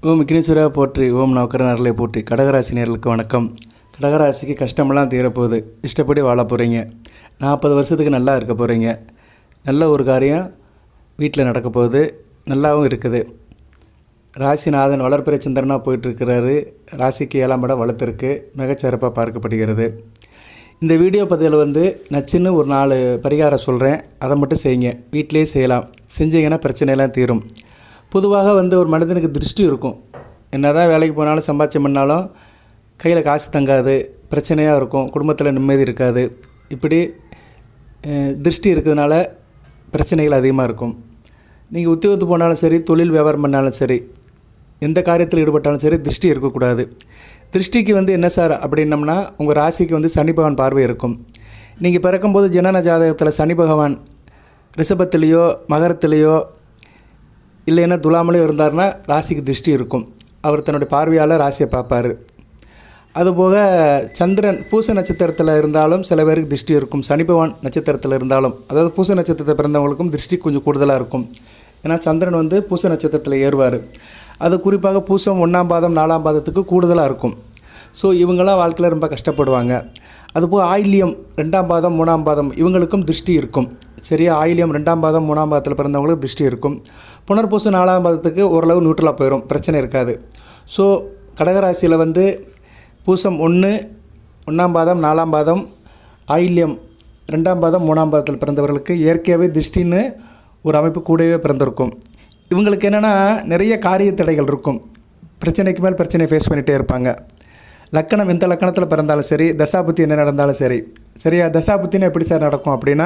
ஓம் விக்னேஸ்வரா போற்றி, ஓம் நவக்கர நரலை போற்றி. கடகராசி நேர்களுக்கு வணக்கம். கடகராசிக்கு கஷ்டமெல்லாம் தீரப்போகுது. இஷ்டப்படி வாழ போகிறீங்க. 40 வருஷத்துக்கு நல்லா இருக்க போகிறீங்க. நல்ல ஒரு காரியம் வீட்டில் நடக்க போகுது. நல்லாவும் இருக்குது. ராசிநாதன் வளர்பிறை சந்திரனாக போயிட்டுருக்கிறாரு. ராசிக்கு 7ஆம் இடம் வளர்த்துருக்கு. மிகச்சிறப்பாக பார்க்கப்படுகிறது. இந்த வீடியோ பதிவில் நச்சுன்னு ஒரு 4 பரிகாரம் சொல்கிறேன். அதை மட்டும் செய்யுங்க. வீட்டிலே செய்யலாம். செஞ்சீங்கன்னா பிரச்சனையெல்லாம் தீரும். பொதுவாக ஒரு மனிதனுக்கு திருஷ்டி இருக்கும். என்ன தான் வேலைக்கு போனாலும் சம்பாத்தியம் பண்ணாலும் கையில் காசு தங்காது, பிரச்சனையாக இருக்கும், குடும்பத்தில் நிம்மதி இருக்காது. இப்படி திருஷ்டி இருக்கிறதுனால பிரச்சனைகள் அதிகமாக இருக்கும். நீங்கள் உத்தியோகத்துக்கு போனாலும் சரி, தொழில் வியாபாரம் பண்ணாலும் சரி, எந்த காரியத்தில் ஈடுபட்டாலும் சரி, திருஷ்டி இருக்கக்கூடாது. திருஷ்டிக்கு என்ன சார் அப்படின்னம்னா, உங்கள் ராசிக்கு சனி பகவான் பார்வை இருக்கும். நீங்கள் பிறக்கும்போது ஜனன ஜாதகத்தில் சனி பகவான் ரிஷபத்திலேயோ மகரத்திலேயோ இல்லைன்னா துலாமலையும் இருந்தார்னா ராசிக்கு திருஷ்டி இருக்கும். அவர் தன்னுடைய பார்வையால் ராசியை பார்ப்பார். அதுபோக சந்திரன் பூச நட்சத்திரத்தில் இருந்தாலும் சில பேருக்கு திருஷ்டி இருக்கும். சனி பகவான் நட்சத்திரத்தில் இருந்தாலும், அதாவது பூச நட்சத்திரத்தை பிறந்தவங்களுக்கும் திருஷ்டி கொஞ்சம் கூடுதலாக இருக்கும். ஏன்னா சந்திரன் பூச நட்சத்திரத்தில் ஏறுவார். அது குறிப்பாக பூசம் 1ஆம் பாதம் 4ஆம் பாதத்துக்கு கூடுதலாக இருக்கும். ஸோ இவங்களாம் வாழ்க்கையில் ரொம்ப கஷ்டப்படுவாங்க. அதுபோக ஆயில்யம் 2ஆம் பாதம் 3ஆம் பாதம் இவங்களுக்கும் திருஷ்டி இருக்கும். சரியா? ஆயில்யம் 2ஆம் பாதம் 3ஆம் பாதத்தில் பிறந்தவங்களுக்கு திருஷ்டி இருக்கும். புனர்பூசம் 4ஆம் பாதத்துக்கு ஓரளவு நியூட்ரலாக போயிடும், பிரச்சனை இருக்காது. ஸோ கடகராசியில் பூசம் 1ஆம் பாதம் 4ஆம் பாதம், ஆயில்யம் 2ஆம் பாதம் 3ஆம் பாதத்தில் பிறந்தவர்களுக்கு இயற்கையாகவே திருஷ்டின்னு ஒரு அமைப்பு கூடவே பிறந்திருக்கும். இவங்களுக்கு என்னென்னா நிறைய காரிய தடைகள் இருக்கும். பிரச்சனைக்கு மேல் பிரச்சனையை ஃபேஸ் பண்ணிகிட்டே இருப்பாங்க. லக்கணம் எந்த லக்கணத்தில் பிறந்தாலும் சரி, தசாபுத்தி என்ன நடந்தாலும் சரி. சரியா? தசாபுத்தின்னு எப்படி சார் நடக்கும் அப்படின்னா,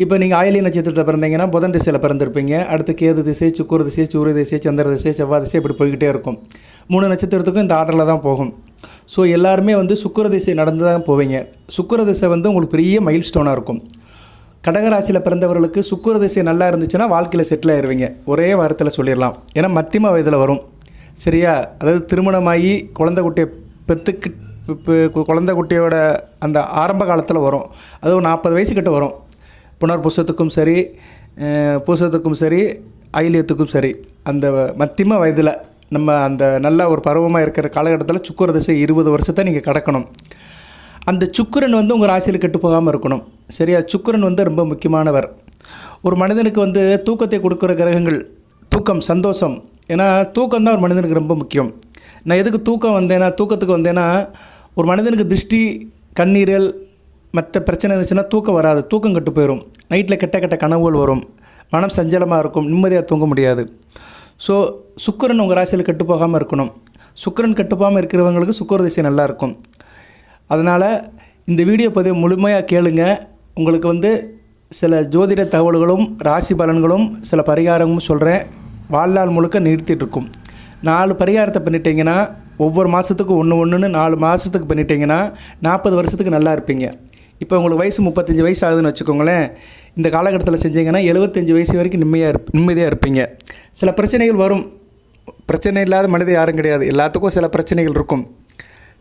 இப்போ நீங்கள் ஆயிலிய நட்சத்திரத்தில் பிறந்தீங்கன்னா புதன் திசையில் பிறந்திருப்பீங்க. அடுத்து கேது திசை, சுக்கிர திசை, சூரிய திசை, சந்திர திசை, செவ்வாய் திசை, இப்படி போய்கிட்டே இருக்கும். 3 நட்சத்திரத்துக்கும் இந்த ஆர்டரில் தான் போகும். ஸோ எல்லாருமே சுக்கிர திசை நடந்து தான் போவீங்க. சுக்கிர திசை உங்களுக்கு பெரிய மைல் ஸ்டோனாக இருக்கும். கடகராசியில் பிறந்தவர்களுக்கு சுக்கிர திசை நல்லா இருந்துச்சுன்னா வாழ்க்கையில் செட்டில் ஆயிடுவீங்க. ஒரே வாரத்தில் சொல்லிடலாம். ஏன்னா மத்தியம வயதில் வரும். சரியா? அதாவது திருமணமாகி குழந்தை குட்டியை குழந்தை குட்டியோட அந்த ஆரம்ப காலத்தில் வரும். அது ஒரு 40 வயசுக்கிட்ட வரும். புனர்பூசத்துக்கும் சரி, பூசத்துக்கும் சரி, ஆயில்யத்துக்கும் சரி, அந்த மத்தியம வயதில் நம்ம அந்த நல்ல ஒரு பருவமாக இருக்கிற காலகட்டத்தில் சுக்கிர திசை 20 வருஷத்தை நீங்கள் கடக்கணும். அந்த சுக்கிரன் உங்கள் ராசியில் கெட்டு போகாமல் இருக்கணும். சரியா? சுக்கிரன் ரொம்ப முக்கியமானவர். ஒரு மனிதனுக்கு தூக்கத்தை கொடுக்குற கிரகங்கள். தூக்கம், சந்தோஷம். ஏன்னா தூக்கம் தான் ஒரு மனிதனுக்கு ரொம்ப முக்கியம். நான் எதுக்கு தூக்கத்துக்கு வந்தேன்னா, ஒரு மனிதனுக்கு திருஷ்டி, கண்ணீரல், மற்ற பிரச்சனை இருந்துச்சுன்னா தூக்கம் வராது. தூக்கம் கெட்டு போயிடும். நைட்டில் கெட்ட கெட்ட கனவுகள் வரும். மனம் சஞ்சலமாக இருக்கும். நிம்மதியாக தூங்க முடியாது. ஸோ சுக்கிரன் உங்கள் ராசியில் கெட்டு போகாமல் இருக்கணும். சுக்கிரன் கெட்டு போகாமல் இருக்கிறவங்களுக்கு சுக்கிர திசை நல்லாயிருக்கும். அதனால் இந்த வீடியோ பதிவு முழுமையாக கேளுங்க. உங்களுக்கு சில ஜோதிட தகவல்களும் ராசி பலன்களும் சில பரிகாரமும் சொல்கிறேன். வாழ்நாள் முழுக்க நிறுத்திட்டுருக்கும். 4 பரிகாரத்தை பண்ணிட்டீங்கன்னா, ஒவ்வொரு மாதத்துக்கும் ஒன்று 4 மாதத்துக்கு பண்ணிட்டீங்கன்னா 40 வருஷத்துக்கு நல்லா இருப்பீங்க. இப்போ உங்களுக்கு வயசு 35 வயசு ஆகுதுன்னு வச்சுக்கோங்களேன். இந்த காலகட்டத்தில் செஞ்சீங்கன்னா 75 வயசு வரைக்கும் நிம்மதியாக இருப்பீங்க. சில பிரச்சனைகள் வரும். பிரச்சனை இல்லாத மனிதன் யாரும் கிடையாது. எல்லாத்துக்கும் சில பிரச்சனைகள் இருக்கும்.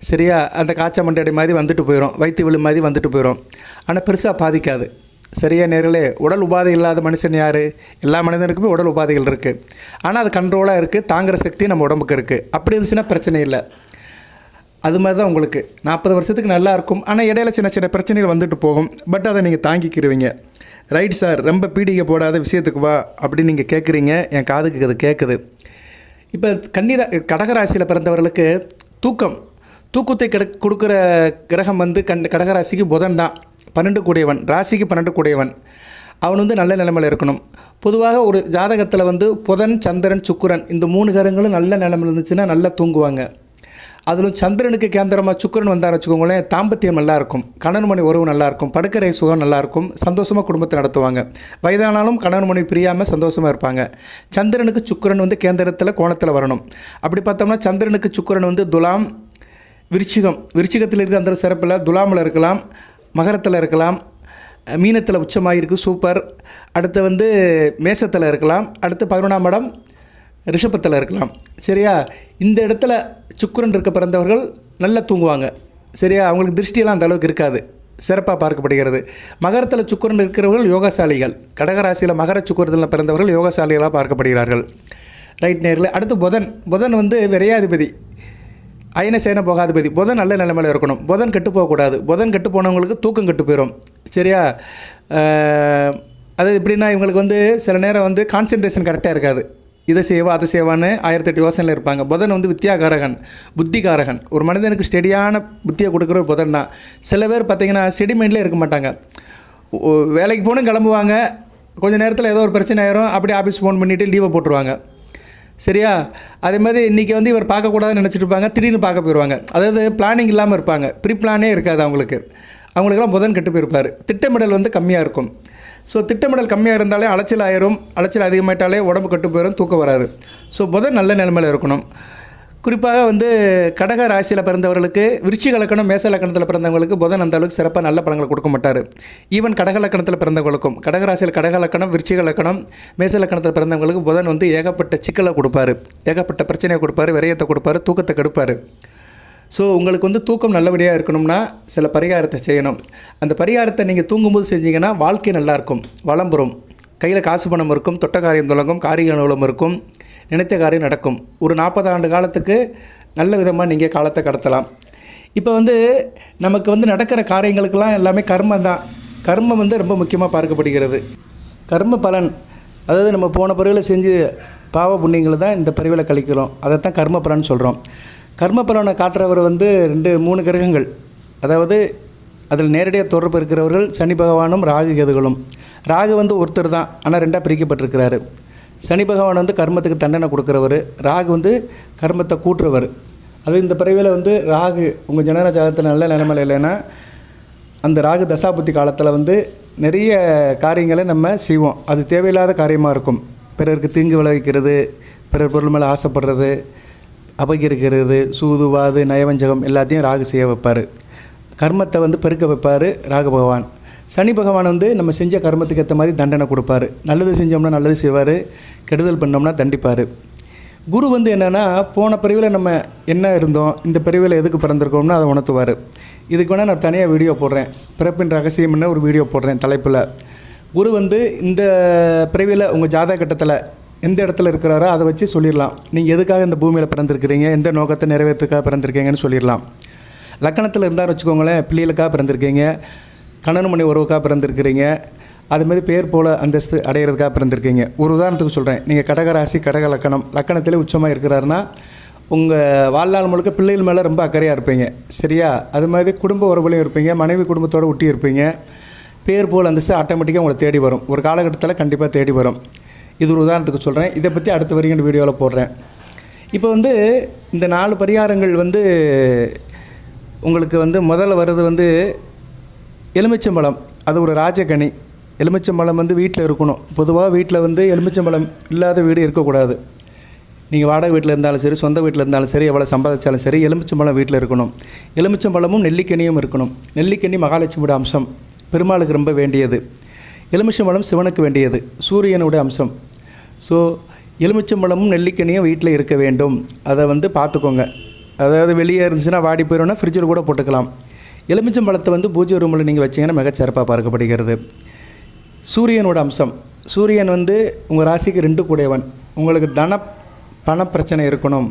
சரியா? அந்த காய்ச்ச மண்டடி மாதிரி வந்துட்டு போயிடும், வயிற்று விழு மாதிரி வந்துட்டு போயிடும். ஆனால் பெருசாக பாதிக்காது. சரியா நேர்களே? உடல் உபாதை இல்லாத மனுஷன் யார்? எல்லா மனிதனுக்குமே உடல் உபாதைகள் இருக்குது. ஆனால் அது கண்ட்ரோலாக இருக்குது. தாங்குகிற சக்தி நம்ம உடம்புக்கு இருக்குது. அப்படி இருந்துச்சுன்னா பிரச்சனை இல்லை. அது மாதிரி தான் உங்களுக்கு 40 வருஷத்துக்கு நல்லா இருக்கும். ஆனால் இடையில சின்ன சின்ன பிரச்சனைகள் வந்துட்டு போகும். பட் அதை நீங்கள் தாங்கிக்கிடுவீங்க. ரைட் சார், ரொம்ப பீடிகை போடாத விஷயத்துக்கு வா அப்படின்னு நீங்கள் கேட்குறீங்க. என் காதுக்கு அது கேட்குது. இப்போ கடகராசியில் பிறந்தவர்களுக்கு தூக்கத்தை கொடுக்குற கிரகம் கடகராசிக்கு புதன் தான். 12 கூடியவன், ராசிக்கு 12 கூடியவன். அவன் நல்ல நிலைமையில் இருக்கணும். பொதுவாக ஒரு ஜாதகத்தில் புதன், சந்திரன், சுக்கிரன் இந்த 3 கிரகங்களும் நல்ல நிலைமையில் இருந்துச்சுன்னா நல்லா தூங்குவாங்க. அதிலும் சந்திரனுக்கு கேந்திரமாக சுக்கிரன் வந்தார் வச்சுக்கோங்களேன், தாம்பத்தியம் நல்லாயிருக்கும், கணவன் மனைவி உறவு நல்லாயிருக்கும், படுக்கறை சுகம் நல்லாயிருக்கும், சந்தோஷமாக குடும்பத்தை நடத்துவாங்க. வயதானாலும் கணவன் மனைவி பிரியாமல் சந்தோஷமாக இருப்பாங்க. சந்திரனுக்கு சுக்கிரன் கேந்திரத்தில் கோணத்தில் வரணும். அப்படி பார்த்தோம்னா சந்திரனுக்கு சுக்கிரன் துலாம், விருச்சிகத்தில் இருக்கிற அந்த சிறப்பில் துலாமில் இருக்கலாம், மகரத்தில் இருக்கலாம், மீனத்தில் உச்சமாக இருக்குது, சூப்பர். அடுத்து மேசத்தில் இருக்கலாம். அடுத்து 11ஆம் இடம் ரிஷபத்தில் இருக்கலாம். சரியா? இந்த இடத்துல சுக்கிரன் இருக்க பிறந்தவர்கள் நல்லா தூங்குவாங்க. சரியா? அவங்களுக்கு திருஷ்டியெல்லாம் அந்த அளவுக்கு இருக்காது. சிறப்பாக பார்க்கப்படுகிறது. மகரத்தில் சுக்கிரன் இருக்கிறவர்கள் யோகசாலிகள். கடகராசியில் மகர சுக்கிரத்தில் பிறந்தவர்கள் யோகசாலிகளாக பார்க்கப்படுகிறார்கள். ரைட் நேரில். அடுத்து புதன். புதன் வந்து விரையாதிபதி, அயன சேன போகாதிபதி. புதன் நல்ல நிலைமையில் இருக்கணும். புதன் கெட்டு போகக்கூடாது. புதன் கெட்டு போனவங்களுக்கு தூக்கம் கெட்டு போயிடும். சரியா? அது எப்படின்னா இவங்களுக்கு வந்து சில நேரம் வந்து கான்சன்ட்ரேஷன் கரெக்டாக இருக்காது. இதை செய்வா அதை செய்வான்னு 1008 யோசனையில் இருப்பாங்க. புதன் வந்து வித்யாகாரகன், புத்திகாரகன். ஒரு மனிதனுக்கு ஸ்டெடியான புத்தியை கொடுக்குற ஒரு புதன் தான். சில பேர் பார்த்திங்கன்னா ஸ்டெடி மைண்டில் இருக்க மாட்டாங்க. வேலைக்கு போகணும், கிளம்புவாங்க, கொஞ்சம் நேரத்தில் ஏதோ ஒரு பிரச்சனை ஆயிரும், அப்படியே ஆஃபீஸ் ஃபோன் பண்ணிவிட்டு லீவை போட்டுருவாங்க. சரியா? அதே மாதிரி இன்றைக்கி வந்து இவர் பார்க்கக்கூடாதுன்னு நினச்சிட்டு இருப்பாங்க, திடீர்னு பார்க்க போயிடுவாங்க. அதாவது பிளானிங் இல்லாமல் இருப்பாங்க, ப்ரீ பிளானே இருக்காது அவங்களுக்கெல்லாம் புதன் கெட்டு போயிருப்பார். திட்டமிடல் வந்து கம்மியாக இருக்கும். ஸோ திட்டமிடல் கம்மியாக இருந்தாலே அலைச்சல் ஆயிரும். அலைச்சல் அதிகமாயிட்டாலே உடம்பு கெட்டு போயிடும், தூக்கம் வராது. ஸோ புதன் நல்ல நிலைமையில் இருக்கணும். குறிப்பாக வந்து கடக ராசியில் பிறந்தவர்களுக்கு, விருச்சிக லக்கணம் மேச லக்கணத்தில் பிறந்தவங்களுக்கு புதன் அந்த அளவுக்கு சிறப்பாக நல்ல பலங்களை கொடுக்க மாட்டார். ஈவன் கடக லக்கணத்தில் பிறந்தவங்களுக்கும், கடக ராசியில் கடக லக்கணம், விருச்சிக லக்கணம், மேச லக்கணத்தில் பிறந்தவங்களுக்கு புதன் வந்து ஏகப்பட்ட சிக்கலை கொடுப்பார், ஏகப்பட்ட பிரச்சனையை கொடுப்பார், விரயத்தை கொடுப்பார், தூக்கத்தை கெடுப்பார். ஸோ உங்களுக்கு வந்து தூக்கம் நல்லபடியாக இருக்கணும்னா சில பரிகாரத்தை செய்யணும். அந்த பரிகாரத்தை நீங்கள் தூங்கும்போது செஞ்சீங்கன்னா வாழ்க்கை நல்லாயிருக்கும், வளம்புறம், கையில் காசு பணம் இருக்கும், தொட்ட காரியம் தொடங்கும், காரிய அனுகூலம் இருக்கும், நினைத்த காரியம் நடக்கும். ஒரு 40 ஆண்டு காலத்துக்கு நல்ல விதமாக நீங்கள் காலத்தை கடத்தலாம். இப்போ வந்து நமக்கு வந்து நடக்கிற காரியங்களுக்கெல்லாம் எல்லாமே கர்மம் தான். கர்மம் வந்து ரொம்ப முக்கியமாக பார்க்கப்படுகிறது. கர்ம பலன், அதாவது நம்ம போன பிறவியில் செஞ்சு பாவ புண்ணியங்களை தான் இந்த பிறவியில் கழிக்கிறோம். அதை தான் கர்ம பலன் சொல்கிறோம். கர்ம பலனை காட்டுறவர் வந்து 2-3 கிரகங்கள், அதாவது அதில் நேரடியாக தொடர்பு இருக்கிறவர்கள் சனி பகவானும் ராகு கேதுகளும். ராகு வந்து ஒருத்தர் தான், ஆனால் 2ஆக பிரிக்கப்பட்டிருக்கிறாரு. சனி பகவான் வந்து கர்மத்துக்கு தண்டனை கொடுக்குறவர், ராகு வந்து கர்மத்தை கூட்டுறவர். அது இந்த பிறவியில் வந்து ராகு உங்கள் ஜனன ஜாதகத்தில் நல்ல நிலைமையில் இல்லைன்னா அந்த ராகு தசாபுத்தி காலத்தில் வந்து நிறைய காரியங்களை நம்ம செய்வோம். அது தேவையில்லாத காரியமாக இருக்கும். பிறருக்கு தீங்கு விளைவிக்கிறது, பிறர் பொருள் மேலே ஆசைப்படுறது, அபகரிக்கிறது, சூதுவாது, நயவஞ்சகம் எல்லாத்தையும் ராகு செய்ய வைப்பார். கர்மத்தை வந்து பெருக்க வைப்பார் ராகு பகவான். சனி பகவான் வந்து நம்ம செஞ்ச கர்மத்துக்கு ஏற்ற மாதிரி தண்டனை கொடுப்பார். நல்லது செஞ்சோம்னா நல்லது செய்வார், கெடுதல் பண்ணோம்னா தண்டிப்பார். குரு வந்து என்னென்னா போன பிரிவில் நம்ம என்ன இருந்தோம், இந்த பிரிவில் எதுக்கு பிறந்திருக்கோம்னு அதை உணர்த்துவார். இதுக்கு வேணால் நான் தனியாக வீடியோ போடுறேன், பிறப்பின் ரகசியம்னு ஒரு வீடியோ போடுறேன் தலைப்பில். குரு வந்து இந்த பிரிவில் உங்கள் ஜாதக கட்டத்தில் எந்த இடத்துல இருக்கிறாரோ அதை வச்சு சொல்லிடலாம். நீங்கள் எதுக்காக இந்த பூமியில் பிறந்திருக்கிறீங்க, எந்த நோக்கத்தை நிறைவேற்றுக்காக பிறந்திருக்கீங்கன்னு சொல்லிடலாம். லக்கணத்தில் இருந்தால் வச்சுக்கோங்களேன், பிள்ளைகளுக்காக பிறந்திருக்கீங்க, கணவன் மணி உறவுக்காக பிறந்திருக்கிறீங்க, அதுமாதிரி பேர் போல் அந்தஸ்து அடையிறதுக்காக பிறந்திருக்கீங்க. ஒரு உதாரணத்துக்கு சொல்கிறேன், நீங்கள் கடகராசி கடக லக்கணம் லக்கணத்திலே உச்சமாக இருக்கிறாருன்னா உங்கள் வாழ்நாள் முழுக்க பிள்ளைகள் மேலே ரொம்ப அக்கறையாக இருப்பீங்க. சரியா? அது மாதிரி குடும்ப உறவுலையும் இருப்பீங்க, மனைவி குடும்பத்தோடு ஒட்டி இருப்பீங்க. பேர் போல் அந்தஸ்து ஆட்டோமேட்டிக்காக உங்களை தேடி வரும், ஒரு காலகட்டத்தில் கண்டிப்பாக தேடி வரும். இது ஒரு உதாரணத்துக்கு சொல்கிறேன். இதை பற்றி அடுத்த வரைக்கும் வீடியோவில் போடுறேன். இப்போ வந்து இந்த 4 பரிகாரங்கள் வந்து உங்களுக்கு வந்து முதல்ல வர்றது வந்து எலுமிச்சம்பழம். அது ஒரு ராஜகனி. எலுமிச்சம்பழம் வந்து வீட்டில் இருக்கணும். பொதுவாக வீட்டில் வந்து எலுமிச்சம்பழம் இல்லாத வீடு இருக்கக்கூடாது. நீங்கள் வாடகை வீட்டில் இருந்தாலும் சரி, சொந்த வீட்டில் இருந்தாலும் சரி, எவ்வளோ சம்பாதிச்சாலும் சரி, எலுமிச்சம்பழம் வீட்டில் இருக்கணும். எலுமிச்சம்பழமும் நெல்லிக்கனியும் இருக்கணும். நெல்லிக்கனி மகாலட்சுமியோட அம்சம், பெருமாளுக்கு ரொம்ப வேண்டியது. எலுமிச்சம்பழம் சிவனுக்கு வேண்டியது, சூரியனுடைய அம்சம். ஸோ எலுமிச்சம்பழமும் நெல்லிக்கனியும் வீட்டில் இருக்க வேண்டும். அதை வந்து பார்த்துக்கோங்க. அதாவது வெளியே இருந்துச்சுன்னா வாடி போயிடும்னா ஃப்ரிட்ஜில் கூட போட்டுக்கலாம். எலுமிச்சம்பழத்தை வந்து பூஜை ரூமில் நீங்கள் வச்சிங்கன்னா மிகச்சிறப்பாக பார்க்கப்படுகிறது. சூரியனோட அம்சம், சூரியன் வந்து உங்கள் ராசிக்கு 2 கூடையவன். உங்களுக்கு பண பிரச்சனை இருக்கணும்,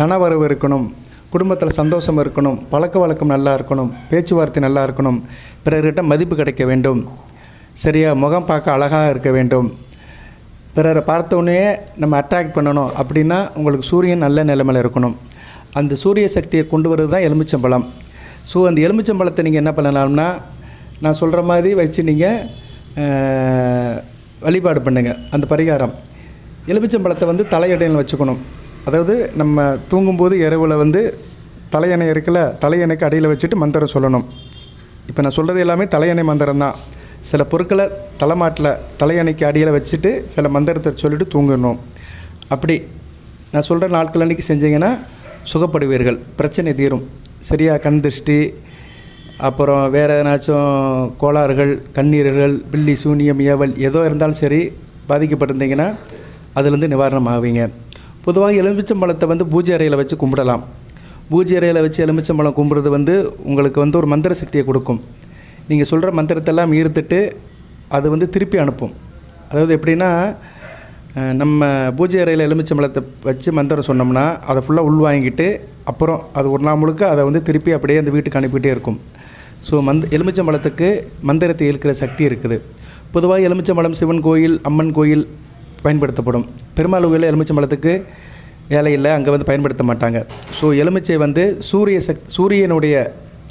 தனவரவு இருக்கணும், குடும்பத்தில் சந்தோஷம் இருக்கணும், பழக்க வழக்கம் நல்லா இருக்கணும், பேச்சுவார்த்தை நல்லா இருக்கணும், பிறர்கிட்ட மதிப்பு கிடைக்க வேண்டும். சரியா? முகம் பார்க்க அழகாக இருக்க வேண்டும், பிறரை பார்த்தோன்னே நம்ம அட்ராக்ட் பண்ணணும். அப்படின்னா உங்களுக்கு சூரியன் நல்ல நிலைமையில் இருக்கணும். அந்த சூரிய சக்தியை கொண்டு வரது தான் எலுமிச்சம்பழம். ஸோ அந்த எலுமிச்சம்பழத்தை நீங்கள் என்ன பண்ணலாம்னா நான் சொல்கிற மாதிரி வச்சு நீங்கள் வழிபாடு பண்ணுங்கள். அந்த பரிகாரம், எலுமிச்சம்பழத்தை வந்து தலையணையில் வச்சுக்கணும். அதாவது நம்ம தூங்கும்போது இரவில் வந்து தலையணை இருக்குல்ல, தலையணைக்கு அடியில் வச்சுட்டு மந்திரம் சொல்லணும். இப்போ நான் சொல்கிறது எல்லாமே தலையணை மந்திரம் தான். சில பொருட்களை தலைமாட்டில் தலையணைக்கு அடியில் வச்சுட்டு சில மந்திரத்தை சொல்லிவிட்டு தூங்கணும். அப்படி நான் சொல்கிற நாட்கள் அன்றைக்கி செஞ்சீங்கன்னா சுகப்படுவீர்கள், பிரச்சனை தீரும். சரியா? கண் திருஷ்டி, அப்புறம் வேறு ஏதாச்சும் கோளாறுகள், கண்ணீர்கள், பில்லி சூனியம், ஏவல் ஏதோ இருந்தாலும் சரி பாதிக்கப்பட்டிருந்தீங்கன்னா அதுலேருந்து நிவாரணம் ஆவீங்க. பொதுவாக எலுமிச்சம்பழத்தை வந்து பூஜை அறையில் வச்சு கும்பிடலாம். பூஜை அறையில் வச்சு எலுமிச்சம்பழம் கும்பிட்றது வந்து உங்களுக்கு வந்து ஒரு மந்திர சக்தியை கொடுக்கும். நீங்கள் சொல்கிற மந்திரத்தெல்லாம் ஈர்த்துட்டு அது வந்து திருப்பி அனுப்பும். அதாவது எப்படின்னா நம்ம பூஜை அறையில் எலுமிச்சம்பழத்தை வச்சு மந்திரம் சொன்னோம்னா அதை ஃபுல்லாக உள்வாங்கிட்டு அப்புறம் அது ஒரு நாள் முழுக்க அதை வந்து திருப்பி அப்படியே அந்த வீட்டுக்கு அனுப்பிகிட்டே இருக்கும். ஸோ எலுமிச்சம்பழத்துக்கு மந்திரத்தை இழுக்கிற சக்தி இருக்குது. பொதுவாக எலுமிச்சம்பழம் சிவன் கோயில், அம்மன் கோயில் பயன்படுத்தப்படும். பெருமாள் கோயிலில் எலுமிச்சம்பழத்துக்கு வேலை இல்லை, அங்கே வந்து பயன்படுத்த மாட்டாங்க. ஸோ எலுமிச்சை வந்து சூரியனுடைய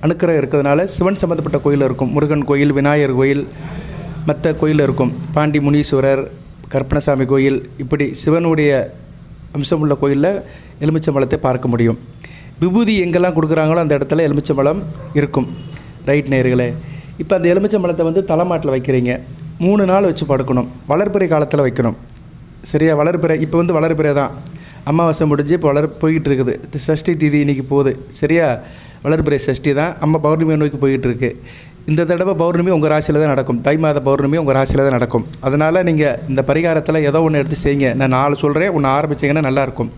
அணுக்கரம் இருக்கிறதுனால சிவன் சம்மந்தப்பட்ட கோயில் இருக்கும். முருகன் கோயில், விநாயகர் கோயில், மற்ற கோயில் இருக்கும். பாண்டி முனீஸ்வரர், கற்பனசாமி கோயில், இப்படி சிவனுடைய அம்சம் உள்ள கோயிலில் எலுமிச்சம்பழத்தை பார்க்க முடியும். விபூதி எங்கெல்லாம் கொடுக்குறாங்களோ அந்த இடத்துல எலுமிச்சம்பழம் இருக்கும். ரைட் நேயர்களே, இப்போ அந்த எலுமிச்சம்பழத்தை வந்து தலைமாட்டில் வைக்கிறீங்க. 3 நாள் வச்சு படுக்கணும். வளர்பிறை காலத்தில் வைக்கணும். சரியா? வளர்பிறை இப்போ வந்து வளர்பிறை தான், அமாவாசை முடிஞ்சு இப்போ போய்கிட்டு இருக்குது. சஷ்டி தீதி இன்றைக்கி போகுது. சரியா? வளர்பிறை சஷ்டி தான். அம்மா பௌர்ணமி நோக்கி போய்கிட்டு இருக்கு. இந்த தடவை பௌர்ணமி உங்கள் ராசியில் தான் நடக்கும். தை மாத பௌர்ணமி உங்கள் ராசியில் தான் நடக்கும். அதனால் நீங்கள் இந்த பரிகாரத்தில் ஏதோ ஒன்று எடுத்து செய்யுங்க. நான் 4 சொல்கிறேன், ஒன்று ஆரம்பிச்சிங்கன்னா நல்லாயிருக்கும்.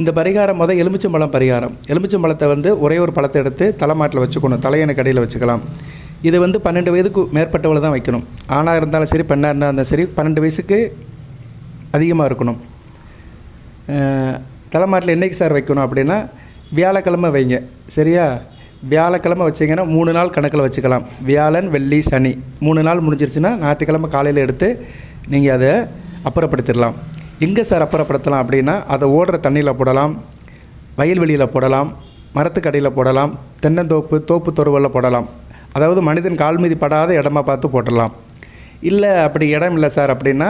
இந்த பரிகாரம் எலுமிச்சம்பழம் பரிகாரம். எலுமிச்சம்பழத்தை வந்து ஒரே ஒரு பழத்தை எடுத்து தலைமாட்டில் வச்சுக்கணும். தலையணை கடையில் வச்சுக்கலாம். இது வந்து 12 வயதுக்கு மேற்பட்டவளை தான் வைக்கணும். ஆணாக இருந்தாலும் சரி, பெண்ணாக இருந்தாலும் சரி, 12 வயசுக்கு அதிகமாக இருக்கணும். தலைமாட்டில் என்றைக்கு சார் வைக்கணும் அப்படின்னா, வியாழக்கிழமை வைங்க. சரியா? வியாழக்கிழமை வச்சிங்கன்னா 3 நாள் கணக்கில் வச்சுக்கலாம். வியாழன், வெள்ளி, சனி 3 நாள் முடிஞ்சிருச்சுன்னா ஞாயிற்றுக்கிழமை காலையில் எடுத்து நீங்கள் அதை அப்புறப்படுத்திடலாம். எங்கே சார் அப்புறப்படுத்தலாம் அப்படின்னா, அதை ஓடுற தண்ணியில் போடலாம், வயல்வெளியில் போடலாம், மரத்துக்கடியில் போடலாம், தென்னந்தோப்பு, தோப்பு தொருவலில் போடலாம். அதாவது மனிதன் கால் மீதி படாத இடமா பார்த்து போட்டுடலாம். இல்லை அப்படி இடம் இல்லை சார் அப்படின்னா,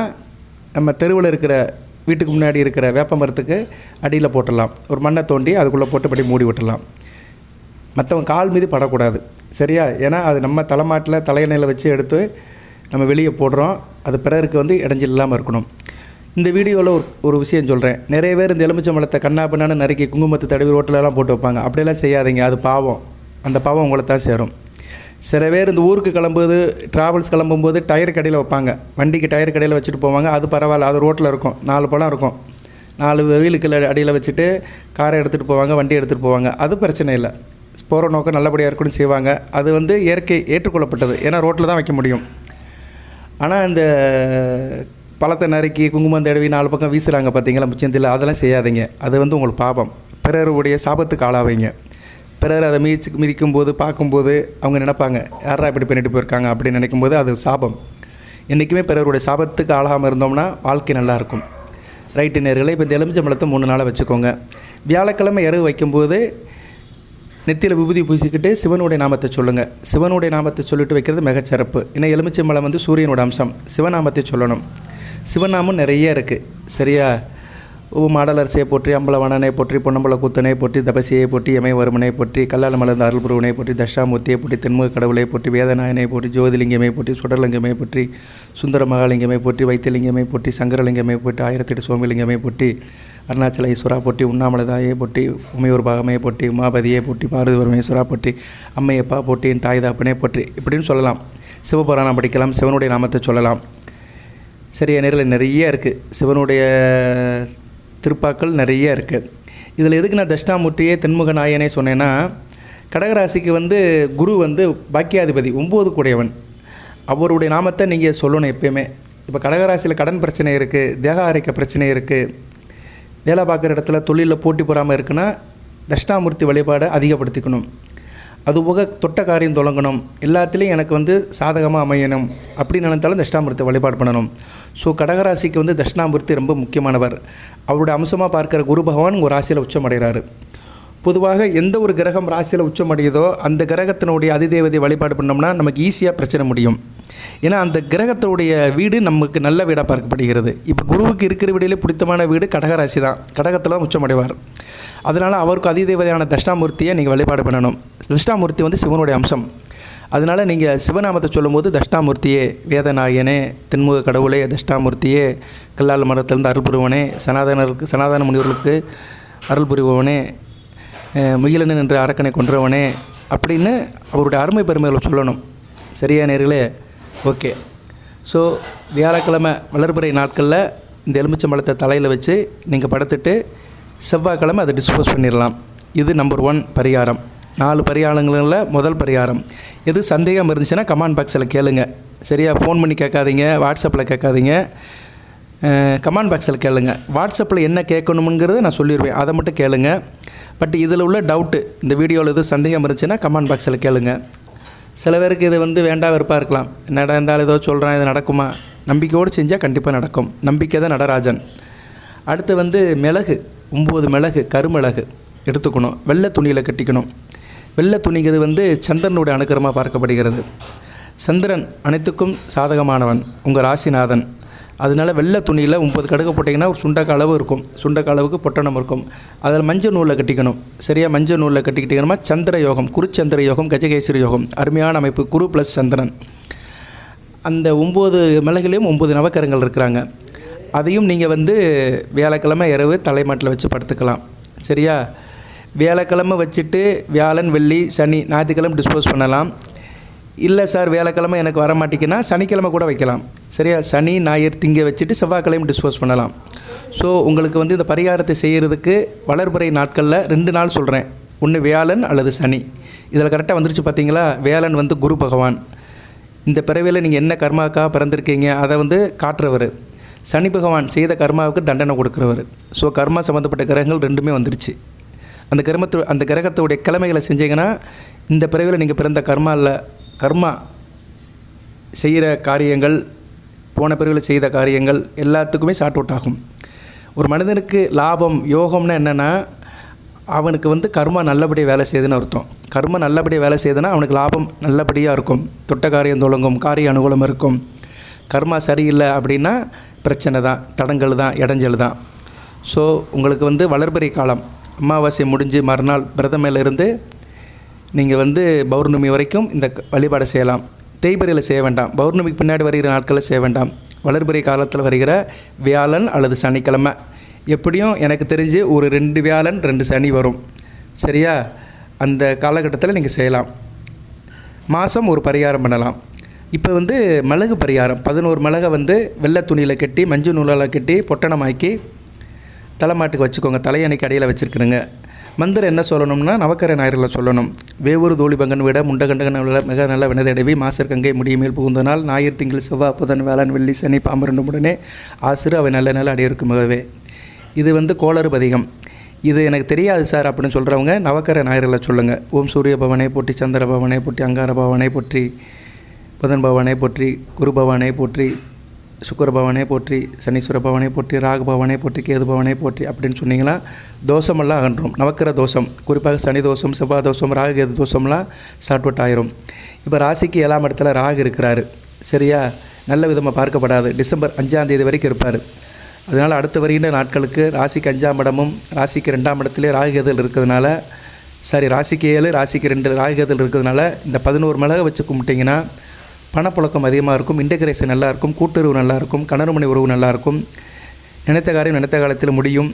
நம்ம தெருவில் இருக்கிற வீட்டுக்கு முன்னாடி இருக்கிற வேப்ப மரத்துக்கு அடியில் போட்டுடலாம். ஒரு மண்ணை தோண்டி அதுக்குள்ளே போட்டுப்படி மூடி விட்டுடலாம். மற்றவங்க கால் மீது படக்கூடாது. சரியா? ஏன்னா அது நம்ம தலைமாட்டில் தலையணையில் வச்சு எடுத்து நம்ம வெளியே போடுறோம். அது பிறருக்கு வந்து இடைஞ்சல் இல்லாமல் இருக்கணும். இந்த வீடியோவில் ஒரு விஷயம் சொல்கிறேன். நிறைய பேர் இந்த எலுமிச்சம்பழத்தை கண்ணாபின்னான்னு நறுக்கி குங்குமத்தை தடவி ரோட்டிலலாம் போட்டு வைப்பாங்க. அப்படியெல்லாம் செய்யாதீங்க. அது பாவம். அந்த பாவம் உங்களை தான் சேரும். சில பேர் இந்த ஊருக்கு கிளம்பும்போது, ட்ராவல்ஸ் கிளம்பும்போது டயர் கடையில் வைப்பாங்க. வண்டிக்கு டயர் கடையில் வச்சுட்டு போவாங்க. அது பரவாயில்ல, அது ரோட்டில் இருக்கும். 4 பழம் இருக்கும். 4 வெயிலுக்கு அடியில் வச்சுட்டு காரை எடுத்துகிட்டு போவாங்க, வண்டி எடுத்துகிட்டு போவாங்க. அது பிரச்சனை இல்லை. போகிற நோக்கம் நல்லபடியாக இருக்குன்னு செய்வாங்க. அது வந்து இயற்கை ஏற்றுக்கொள்ளப்பட்டது. ஏன்னா ரோட்டில் தான் வைக்க முடியும். ஆனால் இந்த பழத்தை நறுக்கி குங்குமம் தடவி 4 பக்கம் வீசுகிறாங்க பார்த்தீங்களா முச்சந்தில், அதெல்லாம் செய்யாதீங்க. அது வந்து உங்களுக்கு பாவம். பிறருடைய சாபத்துக்கு ஆளாவீங்க. பிறர் அதை மிதிக்கும்போது பார்க்கும்போது அவங்க நினைப்பாங்க, யாரா இப்படி பண்ணிட்டு போயிருக்காங்க அப்படின்னு நினைக்கும்போது அது சாபம். என்றைக்குமே பிறருடைய சாபத்துக்கு ஆளாகாமல் இருந்தோம்னா வாழ்க்கை நல்லாயிருக்கும். ரைட்டு நேர்களை, இப்போ இந்த எலுமிச்சம்பழத்தை 3 நாளாக வச்சுக்கோங்க. வியாழக்கிழமை இரவு வைக்கும்போது நெத்தியில் விபூதி பூசிக்கிட்டு சிவனுடைய நாமத்தை சொல்லுங்கள். சிவனுடைய நாமத்தை சொல்லிட்டு வைக்கிறது மிகச்சிறப்பு. ஏன்னா எலுமிச்சம்பழம் வந்து சூரியனோட அம்சம். சிவநாமத்தை சொல்லணும். சிவநாமம் நிறைய இருக்குது. சரியா? மாடலரசியை போற்றி, அம்பலவனனை போற்றி, பொன்னம்பல கூத்தனை போற்றி, தபசியை போற்றி, எமை வருமனை போற்றி, கல்லால் மலர்ந்த அருள்புருவனை போற்றி, தட்சாமூர்த்தியை போற்றி, தென்முக கடவுளை போற்றி, வேதநாயனை போற்றி, ஜோதிலிங்கமை போற்றி, சுடர்லிங்கமை போற்றி, சுந்தர மகாலிங்கமை போற்றி, வைத்தியலிங்கமை போற்றி, சங்கரலிங்கமை போற்றி, 1008 சோமிலிங்கமை போற்றி, அருணாச்சல ஈஸ்வரா போற்றி, உண்ணாமலதாயை போற்றி, உமையூர் பாகமையை போற்றி, உமாபதியை போற்றி, பார்வதி பரமேஸ்வரா போற்றி, அம்மையப்பா போற்றி, என் தாய் தாப்பனே போற்றி, இப்படின்னு சொல்லலாம். சிவபுராணம் படிக்கலாம். சிவனுடைய நாமத்தை சொல்லலாம். சரியா? நேரில் நிறைய இருக்குது. சிவனுடைய திருப்பாக்கள் நிறைய இருக்குது. இதில் எதுக்கு நான் தட்சிணாமூர்த்தியே தென்முக நாயனே சொன்னேன்னா, கடகராசிக்கு வந்து குரு வந்து பாக்கியாதிபதி, 9 கூடையவன். அவருடைய நாமத்தை நீங்கள் சொல்லணும் எப்பயுமே. இப்போ கடகராசியில் கடன் பிரச்சனை இருக்குது, தேக ஆரோக்கிய பிரச்சனை இருக்குது, வேலை பார்க்குற இடத்துல தொழிலில் போட்டி போகாமல் இருக்குன்னா தட்சிணாமூர்த்தி வழிபாடை அதிகப்படுத்திக்கணும். அதுபோக தொட்ட காரியம் தொடங்கணும், எல்லாத்துலேயும் எனக்கு வந்து சாதகமாக அமையணும் அப்படின்னு நினைத்தாலும் தட்சிணாமூர்த்தி வழிபாடு பண்ணணும். ஸோ கடகராசிக்கு வந்து தட்சிணாமூர்த்தி ரொம்ப முக்கியமானவர். அவருடைய அம்சமாக பார்க்குற குரு பகவான் ஒரு ராசியில் உச்சமடைகிறாரு. பொதுவாக எந்த ஒரு கிரகம் ராசியில் உச்சமடையுதோ அந்த கிரகத்தினுடைய அதிதேவதை வழிபாடு பண்ணோம்னா நமக்கு ஈஸியாக பிரச்சனை முடியும். ஏன்னா அந்த கிரகத்தினுடைய வீடு நமக்கு நல்ல வீடாக பார்க்கப்படுகிறது. இப்போ குருவுக்கு இருக்கிற வீடிலே பிடித்தமான வீடு கடகராசி தான். கடகத்தில் தான் உச்சமடைவார். அதனால் அவருக்கு அதிதேவதையான தட்சிணாமூர்த்தியை நீங்கள் வழிபாடு பண்ணணும். தட்சிணாமூர்த்தி வந்து சிவனுடைய அம்சம். அதனால் நீங்கள் சிவநாமத்தை சொல்லும்போது தட்சிணாமூர்த்தியே, வேதநாயகனே, தென்முக கடவுளே, தட்சிணாமூர்த்தியே, கல்லால் மரத்திலிருந்து அருள் புரிவனே, சனாதன முனிவர்களுக்கு அருள் புரிபவனே, முகிலன் என்ற அரக்கனை கொன்றவனே அப்படின்னு அவருடைய அருமை பெருமைகளை சொல்லணும். சரியா நேர்களே? ஓகே. ஸோ வியாழக்கிழமை வளர்பிறை நாட்களில் இந்த எலுமிச்சம்பழத்தை தலையில் வச்சு நீங்கள் படுத்துட்டு செவ்வாய்க்கிழமை அதை டிஸ்போஸ் பண்ணிடலாம். இது நம்பர் 1 பரிகாரம். 4 பரிகாரங்களில் முதல் பரிகாரம். எது சந்தேகம் இருந்துச்சுன்னா கமெண்ட் பாக்ஸில் கேளுங்க. சரியா? ஃபோன் பண்ணி கேட்காதீங்க, வாட்ஸ்அப்பில் கேட்காதீங்க. கமெண்ட் பாக்ஸில் கேளுங்க. வாட்ஸ்அப்பில் என்ன கேட்கணுங்கிறத நான் சொல்லிடுவேன், அதை மட்டும் கேளுங்க. பட் இதில் உள்ள டவுட்டு, இந்த வீடியோவில் எதுவும் சந்தேகம் இருந்துச்சுன்னா கமெண்ட் பாக்ஸில் கேளுங்க. சில பேருக்கு இது வந்து வேண்டாம் வெறுப்பாக இருக்கலாம். நடந்தாலும் ஏதோ சொல்கிறேன், இது நடக்குமா? நம்பிக்கையோடு செஞ்சால் கண்டிப்பாக நடக்கும். நம்பிக்கை தான் நடராஜன். அடுத்து வந்து மிளகு, 9 மிளகு, கருமிளகு எடுத்துக்கணும். வெள்ளை துணியில் கட்டிக்கணும். வெள்ளை துணிங்கிறது வந்து சந்திரனுடைய அனுக்கிரமாக பார்க்கப்படுகிறது. சந்திரன் அனைத்துக்கும் சாதகமானவன், உங்கள் ராசிநாதன். அதனால் வெள்ளை துணியில் 9 கடுகு போட்டிங்கன்னா ஒரு சுண்டக்க அளவு இருக்கும். சுண்டக்க அளவுக்கு பொட்டணம் இருக்கும். அதில் மஞ்சள் நூலில் கட்டிக்கணும். சரியாக மஞ்சள் நூலில் கட்டிக்கிட்டிங்கன்னா சந்திர யோகம், குருச்சந்திர யோகம், கஜகேசரி யோகம், அருமையான அமைப்பு. குரு ப்ளஸ் சந்திரன். அந்த 9 மிளகுலேயும் 9 நவக்கரங்கள் இருக்கிறாங்க. அதையும் நீங்கள் வந்து வியாழக்கிழமை இரவு தலைமாட்டில் வச்சு படுத்துக்கலாம். சரியா? வியாழக்கிழமை வச்சுட்டு வியாழன், வெள்ளி, சனி, ஞாயிற்றுக்கிழமை டிஸ்போஸ் பண்ணலாம். இல்லை சார் வியாழக்கிழமை எனக்கு வர மாட்டேங்குன்னா சனிக்கிழமை கூட வைக்கலாம். சரியா? சனி, ஞாயிறு, திங்க வச்சுட்டு செவ்வாய்க்கிழமை டிஸ்போஸ் பண்ணலாம். ஸோ உங்களுக்கு வந்து இந்த பரிகாரத்தை செய்கிறதுக்கு வளர்பிறை நாட்களில் 2 நாள் சொல்கிறேன். ஒன்று வியாழன் அல்லது சனி. இதில் கரெக்டாக வந்துருச்சு பார்த்தீங்களா? வியாழன் வந்து குரு பகவான். இந்த பிறவியில் நீங்கள் என்ன கர்மாவுக்காக பிறந்திருக்கீங்க அதை வந்து காட்டுறவர். சனி பகவான் செய்த கர்மாவுக்கு தண்டனை கொடுக்குறவர். ஸோ கர்மா சம்மந்தப்பட்ட கிரகங்கள் 2மே வந்துருச்சு. அந்த கிரகத்துடைய கிழமைகளை செஞ்சீங்கன்னா இந்த பிறவியில் நீங்கள் பிறந்த கர்மா செய்கிற காரியங்கள், போன பிறவியில் செய்த காரியங்கள் எல்லாத்துக்குமே சார்ட் அவுட் ஆகும். ஒரு மனிதனுக்கு லாபம், யோகம்னா என்னென்னா அவனுக்கு வந்து கர்மா நல்லபடியாக வேலை செய்யுதுன்னு அர்த்தம். கர்மா நல்லபடியாக வேலை செய்யுதுன்னா அவனுக்கு லாபம் நல்லபடியாக இருக்கும். தொட்ட காரியம் தொடங்கும், காரிய அனுகூலம் இருக்கும். கர்மா சரியில்லை அப்படின்னா பிரச்சனை தான், தடங்கள் தான், இடைஞ்சல் தான். ஸோ உங்களுக்கு வந்து வளர்பிறை காலம், அமாவாசை முடிஞ்சு மறுநாள் பிரதமையிலிருந்து நீங்கள் வந்து பௌர்ணமி வரைக்கும் இந்த வழிபாடை செய்யலாம். தேய்பிரையில் செய்ய வேண்டாம். பௌர்ணமிக்கு பின்னாடி வருகிற நாட்களில் செய்ய வேண்டாம். வளர்பிறை காலத்தில் வருகிற வியாழன் அல்லது சனிக்கிழமை, எப்படியும் எனக்கு தெரிஞ்சு ஒரு 2 வியாழன் 2 சனி வரும். சரியா? அந்த காலகட்டத்தில் நீங்கள் செய்யலாம். மாதம் ஒரு பரிகாரம் பண்ணலாம். இப்போ வந்து மிளகு பரிகாரம். 11 மிளகை வந்து வெள்ளை துணியில் கட்டி மஞ்சள் நூலால் கட்டி பொட்டணமாக்கி தலைமாட்டுக்கு வச்சுக்கோங்க. தலையணைக்கு அடியில் வச்சுருக்குறேங்க. மந்திரம் என்ன சொல்லணும்னா நவக்கர ஞாயிறில் சொல்லணும். வேவூர் தோழிபங்கன் விட முண்டகண்டகன் மிக நல்ல வினதடவி மாசர் கங்கை முடியுமேல் புகுந்த நாள் ஞாயிறு திங்கள் செவ்வாய் புதன் வேளாண் வெள்ளி சனி பாம்பு உடனே ஆசிரு அவை நல்ல நல்ல அடியிருக்கும் மிகவே. இது வந்து கோளறு பதிகம். இது எனக்கு தெரியாது சார் அப்படின்னு சொல்கிறவங்க நவக்கர ஞாயிறில் சொல்லுங்கள். ஓம் சூரிய பவனை போற்றி, சந்திர பவனை போற்றி, அங்கார பவனை போற்றி, புதன் பவனை போற்றி, குரு பவனை போற்றி, சுக்கர பவனை போற்றி, சனீஸ்வர பவனை போற்றி, ராகு பவனை போற்றி, கேது பவனை போற்றி அப்படின்னு சொன்னீங்கன்னா தோஷமெல்லாம் அகன்றும். நவக்கிர தோஷம், குறிப்பாக சனி தோஷம், செவ்வாய் தோஷம், ராகு கேது தோஷம்லாம் சார்ட் அவுட் ஆயிரும். இப்போ ராசிக்கு 7ஆம் இடத்துல ராகு இருக்கிறாரு. சரியா? நல்ல விதமாக பார்க்கப்படாது. டிசம்பர் 5ஆம் தேதி வரைக்கும் இருப்பார். அதனால் அடுத்து வருகின்ற நாட்களுக்கு ராசிக்கு 5ஆம் இடமும் ராசிக்கு 2ஆம் இடத்துலேயே ராகு கேதுகள் இருக்கிறதுனால, ராசிக்கு 7 ராசிக்கு 2 ராகு கேதுகள் இருக்கிறதுனால இந்த 11 மிளகை வச்சு கும்பிட்டிங்கன்னா பணப்புழக்கம் அதிகமாக இருக்கும். இன்டகிரேஷன் நல்லாயிருக்கும். கூட்டுறவு நல்லாயிருக்கும். கணவன்மனை உறவு நல்லாயிருக்கும். நினைத்த காரியம் நினைத்த காலத்தில் முடியும்.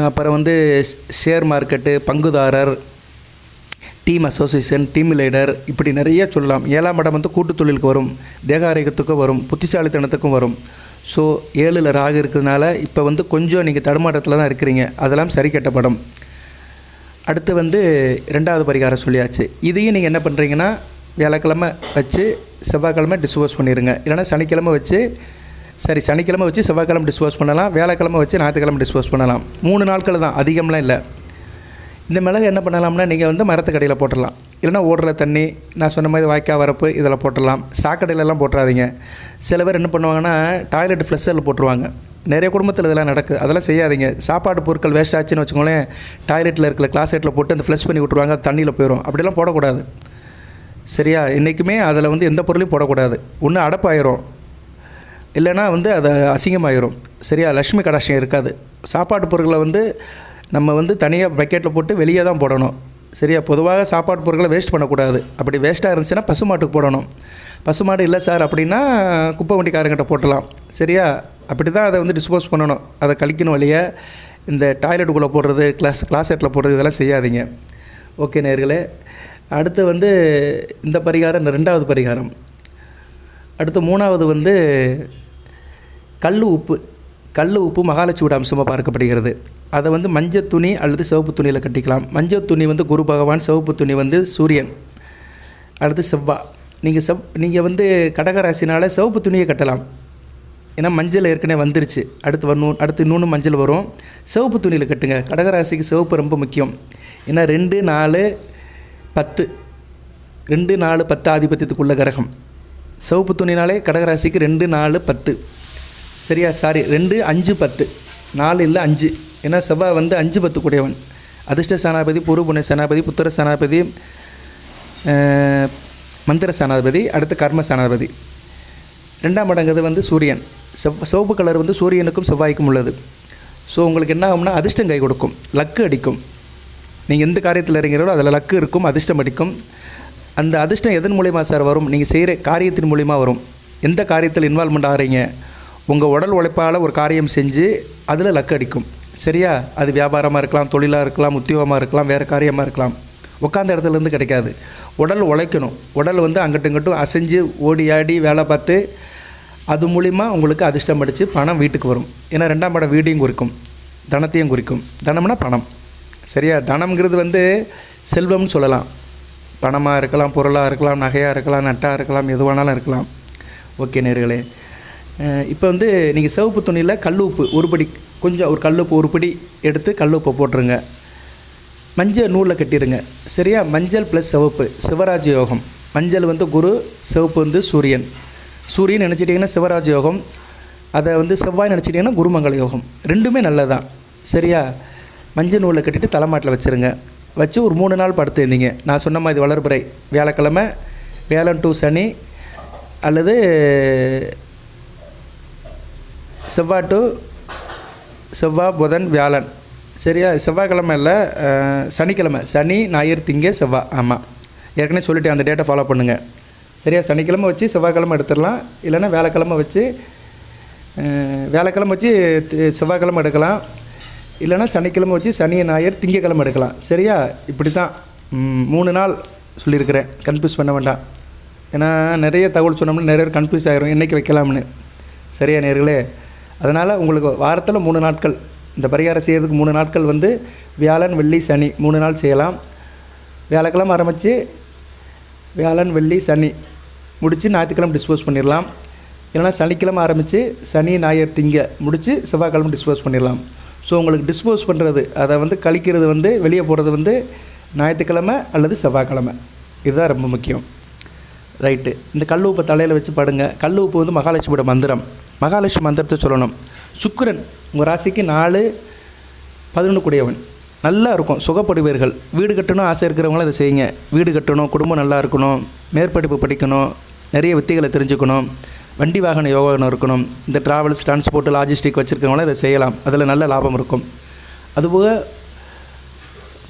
அப்புறம் வந்து ஷேர் மார்க்கெட்டு, பங்குதாரர், டீம் அசோசியேஷன், டீம் லீடர், இப்படி நிறைய சொல்லலாம். 7ஆம் இடம் வந்து கூட்டு தொழிலுக்கு வரும், தேக ஆரோக்கியத்துக்கும் வரும், புத்திசாலித்தனத்துக்கும் வரும். ஸோ 7ல் ராகு இருக்கிறதுனால இப்போ வந்து கொஞ்சம் நீங்கள் தடுமாற்றத்தில் தான் இருக்கிறீங்க. அதெல்லாம் சரி கட்டப்படும். அடுத்து வந்து 2வது பரிகாரம் சொல்லியாச்சு. இதையும் நீங்கள் என்ன பண்ணுறீங்கன்னா வியாழக்கிழமை வச்சு செவ்வாய்க்கிழமை டிஸ்போஸ் பண்ணிடுங்க. இல்லைனா சனிக்கிழமை வச்சு சனிக்கிழமை வச்சு செவ்வாய்க்கிழமை டிஸ்போஸ் பண்ணலாம். வியாழக்கிழமை வச்சு ஞாயிற்றுக்கிழமை டிஸ்போஸ் பண்ணலாம். 3 நாட்கள் தான், அதிகம்லாம் இல்லை. இந்த மிளகு என்ன பண்ணலாம்னா நீங்கள் வந்து மரத்துக்கடியில் போட்டுடலாம். இல்லைனா ஓடுற தண்ணி, நான் சொன்ன மாதிரி வாய்க்கால் வரப்பு இதில் போட்டுடலாம். சாக்கடையிலலாம் போட்டுறாதீங்க. சில பேர் என்ன பண்ணுவாங்கன்னா டாய்லெட் ஃப்ளஷ்ஷில் போட்டுருவாங்க. நிறைய குடும்பத்தில் இதெல்லாம் நடக்குது. அதெல்லாம் செய்யாதீங்க. சாப்பாடு பொருட்கள் வேஸ்ட் ஆச்சுன்னு வச்சுக்கோங்களேன், டாய்லெட்டில் இருக்கிற கிளாசெட்டில் போட்டு அந்த ஃப்ளஷ் பண்ணி விட்ருவாங்க. அது தண்ணியில் போயிடும். அப்படிலாம் போடக்கூடாது. சரியா? இன்றைக்குமே அதில் வந்து எந்த பொருளையும் போடக்கூடாது. ஒன்று அடப்பாயிரும், இல்லைனா வந்து அது அசிங்கமாயிரும். சரியா? லக்ஷ்மி கடாட்சியம் இருக்காது. சாப்பாட்டு பொருட்களை வந்து நம்ம வந்து தனியாக பக்கெட்டில் போட்டு வெளியே தான் போடணும். சரியா? பொதுவாக சாப்பாட்டு பொருட்களை வேஸ்ட் பண்ணக்கூடாது. அப்படி வேஸ்ட்டாக இருந்துச்சுன்னா பசுமாட்டுக்கு போடணும். பசுமாடு இல்லை சார் அப்படின்னா குப்பை வண்டிக்காரங்கிட்ட போட்டலாம். சரியா? அப்படி தான் அதை வந்து டிஸ்போஸ் பண்ணணும். அதை கழிக்கணும். வழியை இந்த டாய்லெட்டுக்குள்ளே போடுறது, கிளாசெட்டில் போடுறது இதெல்லாம் செய்யாதீங்க. ஓகே நேயர்களே. அடுத்து வந்து இந்த பரிகாரம் 2வது பரிகாரம். அடுத்து 3வது வந்து கல் உப்பு மகாலட்சுமியோட அம்சமாக பார்க்கப்படுகிறது. அதை வந்து மஞ்சள் துணி அல்லது சிவப்பு துணியில் கட்டிக்கலாம். மஞ்சள் துணி வந்து குரு பகவான், சிவப்பு துணி வந்து சூரியன், அடுத்து செவ்வாய். நீங்கள் வந்து கடகராசினால் சிவப்பு துணியை கட்டலாம். ஏன்னா மஞ்சள் ஏற்கனவே வந்துருச்சு, அடுத்து இன்னொன்று மஞ்சள் வரும். சிவப்பு துணியில் கட்டுங்க. கடகராசிக்கு சிவப்பு ரொம்ப முக்கியம். ஏன்னா 2, 4, 10 2, 4, 10 ஆதிபத்தியத்துக்குள்ள கிரகம். சிவப்பு துணினாலே கடகராசிக்கு 2, 4, 10 சரியா? 2, 5, 10 4 இல்லை 5. ஏன்னா செவ்வாய் 5, 10 கூடியவன். அதிர்ஷ்ட சனாபதி, பூர்வ புண்ணிய சனாபதி, புத்திர சனாபதி, மந்திர சனாபதி, அடுத்து கர்ம சனாபதி. 2ஆம் இடங்கிறது சூரியன். சிவப்பு கலர் சூரியனுக்கும் செவ்வாய்க்கும் உள்ளது. ஸோ உங்களுக்கு என்ன ஆகும்னா அதிர்ஷ்டம் கை கொடுக்கும், லக்கு அடிக்கும். நீங்கள் எந்த காரியத்தில் இறங்கிறீங்களோ அதில் லக்கு இருக்கும், அதிர்ஷ்டம் அடிக்கும். அந்த அதிர்ஷ்டம் எதன் மூலிமா சார் வரும்? நீங்கள் செய்கிற காரியத்தின் மூலிமா வரும். எந்த காரியத்தில் இன்வால்மெண்ட் ஆகிறீங்க, உங்கள் உடல் உழைப்பால் ஒரு காரியம் செஞ்சு அதில் லக்கு அடிக்கும். சரியா? அது வியாபாரமாக இருக்கலாம், தொழிலாக இருக்கலாம், உத்தியோகமாக இருக்கலாம், வேறு காரியமாக இருக்கலாம். உட்காந்த இடத்துலேருந்து கிடைக்காது. உடல் உழைக்கணும். உடல் அங்கிட்டும் இங்கிட்டும் அசைஞ்சு ஓடி ஆடி வேலை பார்த்து அது மூலிமா உங்களுக்கு அதிர்ஷ்டம் அடித்து பணம் வீட்டுக்கு வரும். ஏன்னா 2ஆம் இடம் வீடையும் குறிக்கும், தனத்தையும் குறிக்கும். தனம்னா பணம். சரியா? தனம்ங்கிறது செல்வம்னு சொல்லலாம். பணமாக இருக்கலாம், பொருளாக இருக்கலாம், நகையாக இருக்கலாம், நட்டாக இருக்கலாம், எது வேணாலும் இருக்கலாம். ஓகே நேர்களே, இப்போ நீங்கள் சிவப்பு துணியில் கல் உப்பு ஒருபடி, கொஞ்சம் ஒரு கல் உப்பு ஒருபடி எடுத்து கல் உப்பை போட்டுருங்க. மஞ்சள் நூலில் கட்டிடுங்க. சரியா? மஞ்சள் ப்ளஸ் சிவப்பு சிவராஜ யோகம். மஞ்சள் குரு, சிவப்பு சூரியன். சூரியன் நினச்சிட்டிங்கன்னா சிவராஜ யோகம், அதை செவ்வாய் நினச்சிட்டிங்கன்னா குருமங்கள யோகம். ரெண்டுமே நல்லதான். சரியா? மஞ்சள் நூலில் கட்டிட்டு தலைமாட்டில் வச்சுருங்க. வச்சு ஒரு 3 நாள் படுத்து இருந்தீங்க. நான் சொன்ன மாதிரி வளர்பிறை வியாழக்கிழமை, வியாழன் டு சனி, அல்லது செவ்வாய் புதன் வியாழன். சரியா? செவ்வாய்க்கிழமை இல்லை, சனிக்கிழமை. சனி ஞாயிறு திங்கள் செவ்வாய். ஆமாம், ஏற்கனவே சொல்லிவிட்டேன், அந்த டேட்டை ஃபாலோ பண்ணுங்கள். சரியா? சனிக்கிழமை வச்சு செவ்வாய்க்கிழமை எடுத்துடலாம், இல்லைன்னா வியாழக்கிழமை வச்சு செவ்வாய்க்கிழமை எடுக்கலாம், இல்லைன்னா சனிக்கிழமை வச்சு சனி ஞாயிறு திங்கக்கிழமை எடுக்கலாம். சரியா? இப்படி தான் 3 நாள் சொல்லியிருக்கிறேன், கன்ஃபியூஸ் பண்ண வேண்டாம். ஏன்னா நிறைய தகவல் சொன்னோம்னா நிறைய பேர் கன்ஃபியூஸ் ஆகிரும், என்றைக்கு வைக்கலாம்னு. சரியா நேர்களே? அதனால் உங்களுக்கு வாரத்தில் 3 நாட்கள் இந்த பரிகாரம் செய்கிறதுக்கு 3 நாட்கள் வியாழன் வெள்ளி சனி 3 நாள் செய்யலாம். வியாழக்கிழமை ஆரம்பித்து வியாழன் வெள்ளி சனி முடித்து ஞாயிற்றுக்கிழமை டிஸ்போஸ் பண்ணிடலாம். இல்லைனா சனிக்கிழமை ஆரம்பித்து சனி ஞாயிறு திங்க முடித்து செவ்வாய்க்கிழமை டிஸ்போஸ் பண்ணிடலாம். ஸோ உங்களுக்கு டிஸ்போஸ் பண்ணுறது, அதை கழிக்கிறது வெளியே போகிறது ஞாயிற்றுக்கிழமை அல்லது செவ்வாய்க்கிழமை. இதுதான் ரொம்ப முக்கியம். ரைட்டு. இந்த கல் உப்பை தலையில் வச்சு படுங்க. கல் உப்பு மகாலட்சுமியோட மந்திரம். மகாலட்சுமி மந்திரத்தை சொல்லணும். சுக்கிரன் உங்கள் ராசிக்கு 4, 11 கூடியவன். நல்லா இருக்கும், சுகப்படுவீர்கள். வீடு கட்டணும் ஆசை இருக்கிறவங்களும் அதை செய்யுங்க. வீடு கட்டணும், குடும்பம் நல்லா இருக்கணும், மேற்படிப்பு படிக்கணும், நிறைய வித்தைகளை தெரிஞ்சுக்கணும், வண்டி வாகன யோகம் இருக்கணும். இந்த ட்ராவல்ஸ், டிரான்ஸ்போர்ட், லாஜிஸ்டிக் வச்சுருக்கவங்களும் இதை செய்யலாம். அதில் நல்ல லாபம் இருக்கும். அதுபோக